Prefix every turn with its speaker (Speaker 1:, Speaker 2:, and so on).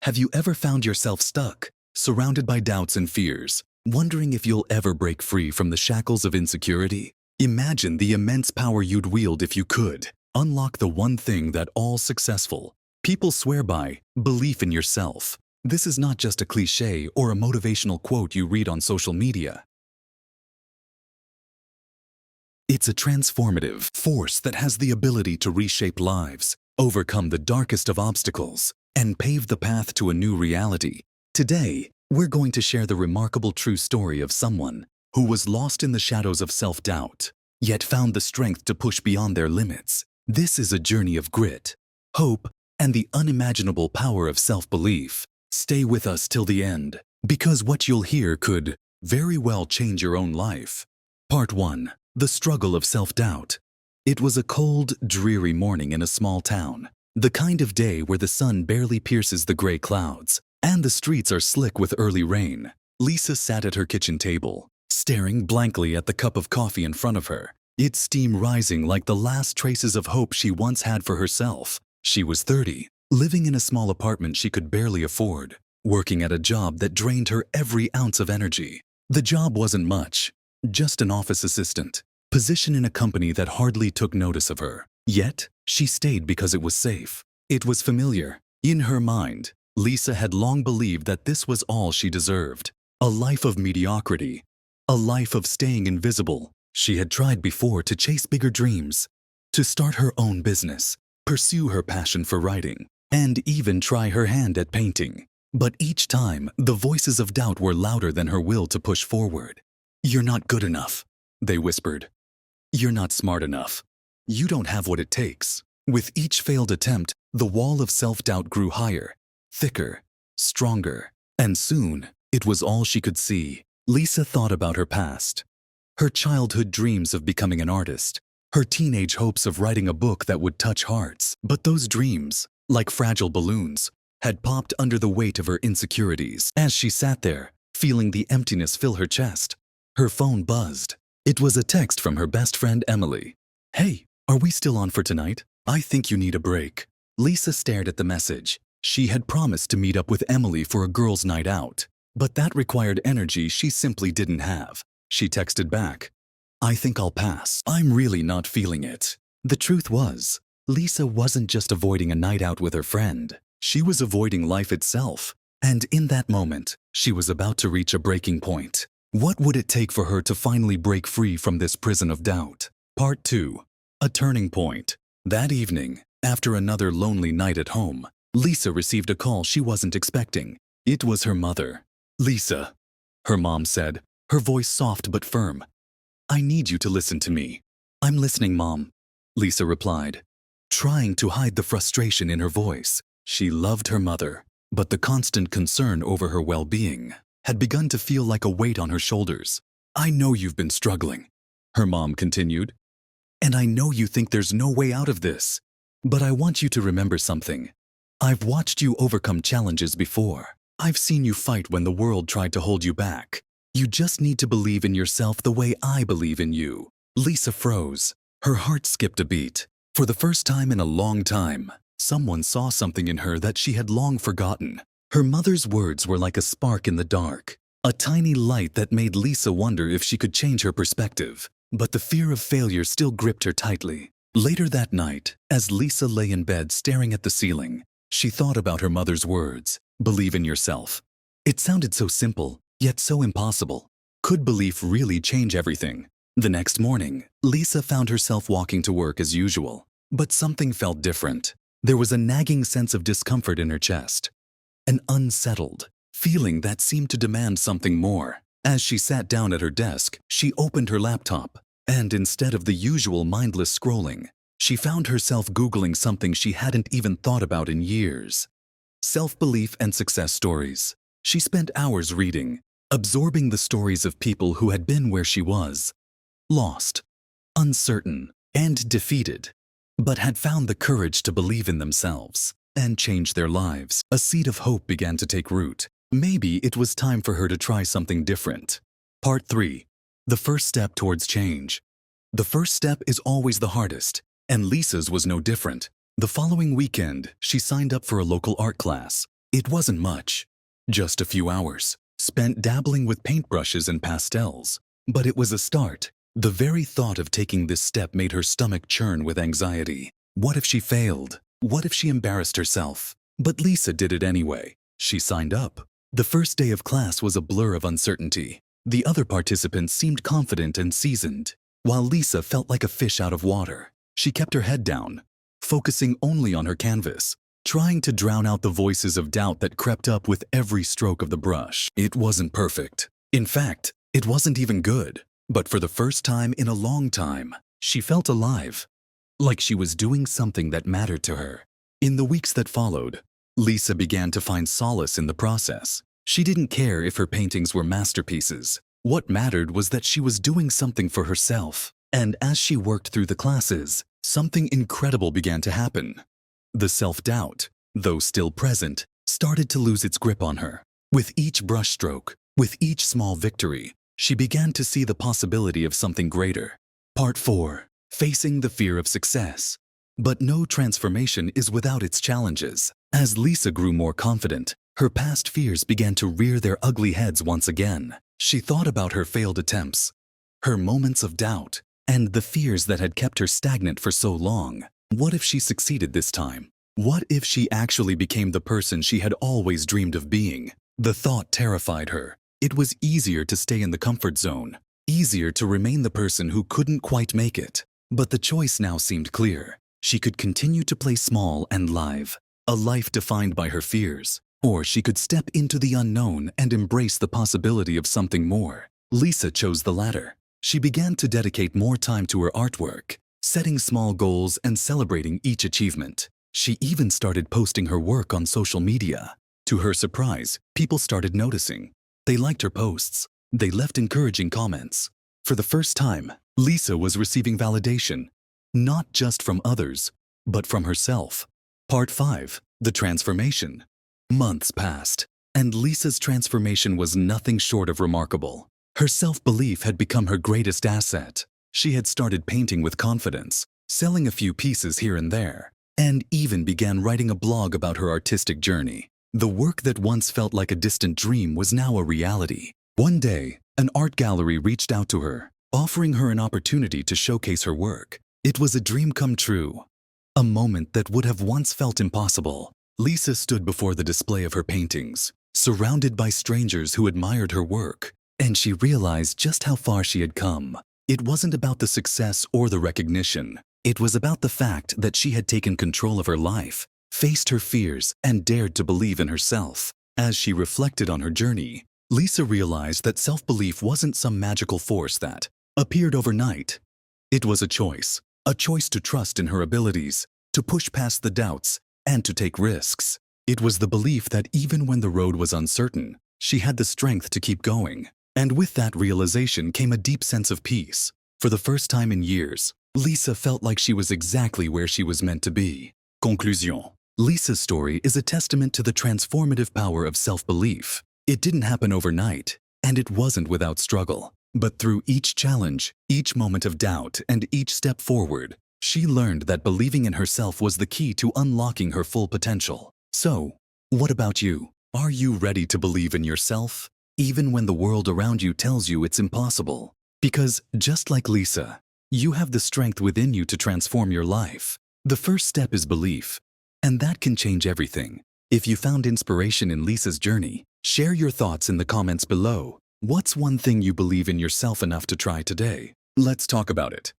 Speaker 1: Have you ever found yourself stuck, surrounded by doubts and fears, wondering if you'll ever break free from the shackles of insecurity? Imagine the immense power you'd wield if you could. Unlock the one thing that all successful people swear by: belief in yourself. This is not just a cliché or a motivational quote you read on social media. It's a transformative force that has the ability to reshape lives, overcome the darkest of obstacles, and pave the path to a new reality. Today, we're going to share the remarkable true story of someone who was lost in the shadows of self-doubt, yet found the strength to push beyond their limits. This is a journey of grit, hope, and the unimaginable power of self-belief. Stay with us till the end, because what you'll hear could very well change your own life. Part 1. The struggle of self-doubt. It was a cold, dreary morning in a small town. The kind of day where the sun barely pierces the gray clouds, and the streets are slick with early rain. Lisa sat at her kitchen table, staring blankly at the cup of coffee in front of her, its steam rising like the last traces of hope she once had for herself. She was 30, living in a small apartment she could barely afford, working at a job that drained her every ounce of energy. The job wasn't much, just an office assistant, position in a company that hardly took notice of her. Yet, she stayed because it was safe. It was familiar. In her mind, Lisa had long believed that this was all she deserved. A life of mediocrity. A life of staying invisible. She had tried before to chase bigger dreams, to start her own business, pursue her passion for writing, and even try her hand at painting. But each time, the voices of doubt were louder than her will to push forward. "You're not good enough," they whispered. "You're not smart enough. You don't have what it takes." With each failed attempt, the wall of self-doubt grew higher, thicker, stronger, and soon, it was all she could see. Lisa thought about her past, her childhood dreams of becoming an artist, her teenage hopes of writing a book that would touch hearts. But those dreams, like fragile balloons, had popped under the weight of her insecurities. As she sat there, feeling the emptiness fill her chest, her phone buzzed. It was a text from her best friend Emily. "Hey, are we still on for tonight? I think you need a break." Lisa stared at the message. She had promised to meet up with Emily for a girls' night out, but that required energy she simply didn't have. She texted back, "I think I'll pass. I'm really not feeling it." The truth was, Lisa wasn't just avoiding a night out with her friend. She was avoiding life itself. And in that moment, she was about to reach a breaking point. What would it take for her to finally break free from this prison of doubt? Part 2. A turning point. That evening, after another lonely night at home, Lisa received a call she wasn't expecting. It was her mother. "Lisa," her mom said, her voice soft but firm. "I need you to listen to me." "I'm listening, Mom," Lisa replied, trying to hide the frustration in her voice. She loved her mother, but the constant concern over her well-being had begun to feel like a weight on her shoulders. "I know you've been struggling," her mom continued, "and I know you think there's no way out of this. But I want you to remember something. I've watched you overcome challenges before. I've seen you fight when the world tried to hold you back. You just need to believe in yourself the way I believe in you." Lisa froze. Her heart skipped a beat. For the first time in a long time, someone saw something in her that she had long forgotten. Her mother's words were like a spark in the dark, a tiny light that made Lisa wonder if she could change her perspective. But the fear of failure still gripped her tightly. Later that night, as Lisa lay in bed staring at the ceiling, she thought about her mother's words, "Believe in yourself." It sounded so simple, yet so impossible. Could belief really change everything? The next morning, Lisa found herself walking to work as usual. But something felt different. There was a nagging sense of discomfort in her chest, an unsettled feeling that seemed to demand something more. As she sat down at her desk, she opened her laptop, and instead of the usual mindless scrolling, she found herself Googling something she hadn't even thought about in years: self-belief and success stories. She spent hours reading, absorbing the stories of people who had been where she was, lost, uncertain, and defeated, but had found the courage to believe in themselves and change their lives. A seed of hope began to take root. Maybe it was time for her to try something different. Part 3. The first step towards change. The first step is always the hardest, and Lisa's was no different. The following weekend, she signed up for a local art class. It wasn't much. Just a few hours, spent dabbling with paintbrushes and pastels. But it was a start. The very thought of taking this step made her stomach churn with anxiety. What if she failed? What if she embarrassed herself? But Lisa did it anyway. She signed up. The first day of class was a blur of uncertainty. The other participants seemed confident and seasoned, while Lisa felt like a fish out of water. She kept her head down, focusing only on her canvas, trying to drown out the voices of doubt that crept up with every stroke of the brush. It wasn't perfect. In fact, it wasn't even good. But for the first time in a long time, she felt alive, like she was doing something that mattered to her. In the weeks that followed, Lisa began to find solace in the process. She didn't care if her paintings were masterpieces. What mattered was that she was doing something for herself. And as she worked through the classes, something incredible began to happen. The self-doubt, though still present, started to lose its grip on her. With each brushstroke, with each small victory, she began to see the possibility of something greater. Part 4. Facing the fear of success. But no transformation is without its challenges. As Lisa grew more confident, her past fears began to rear their ugly heads once again. She thought about her failed attempts, her moments of doubt, and the fears that had kept her stagnant for so long. What if she succeeded this time? What if she actually became the person she had always dreamed of being? The thought terrified her. It was easier to stay in the comfort zone, easier to remain the person who couldn't quite make it. But the choice now seemed clear. She could continue to play small and live, a life defined by her fears, or she could step into the unknown and embrace the possibility of something more. Lisa chose the latter. She began to dedicate more time to her artwork, setting small goals and celebrating each achievement. She even started posting her work on social media. To her surprise, people started noticing. They liked her posts. They left encouraging comments. For the first time, Lisa was receiving validation, not just from others, but from herself. Part 5. The transformation. Months passed, and Lisa's transformation was nothing short of remarkable. Her self-belief had become her greatest asset. She had started painting with confidence, selling a few pieces here and there, and even began writing a blog about her artistic journey. The work that once felt like a distant dream was now a reality. One day, an art gallery reached out to her, offering her an opportunity to showcase her work. It was a dream come true, a moment that would have once felt impossible. Lisa stood before the display of her paintings, surrounded by strangers who admired her work, and she realized just how far she had come. It wasn't about the success or the recognition. It was about the fact that she had taken control of her life, faced her fears, and dared to believe in herself. As she reflected on her journey, Lisa realized that self-belief wasn't some magical force that appeared overnight. It was a choice to trust in her abilities, to push past the doubts, and to take risks. It was the belief that even when the road was uncertain, she had the strength to keep going. And with that realization came a deep sense of peace. For the first time in years, Lisa felt like she was exactly where she was meant to be. Conclusion. Lisa's story is a testament to the transformative power of self-belief. It didn't happen overnight, and it wasn't without struggle. But through each challenge, each moment of doubt, and each step forward, she learned that believing in herself was the key to unlocking her full potential. So, what about you? Are you ready to believe in yourself, even when the world around you tells you it's impossible? Because, just like Lisa, you have the strength within you to transform your life. The first step is belief, and that can change everything. If you found inspiration in Lisa's journey, share your thoughts in the comments below. What's one thing you believe in yourself enough to try today? Let's talk about it.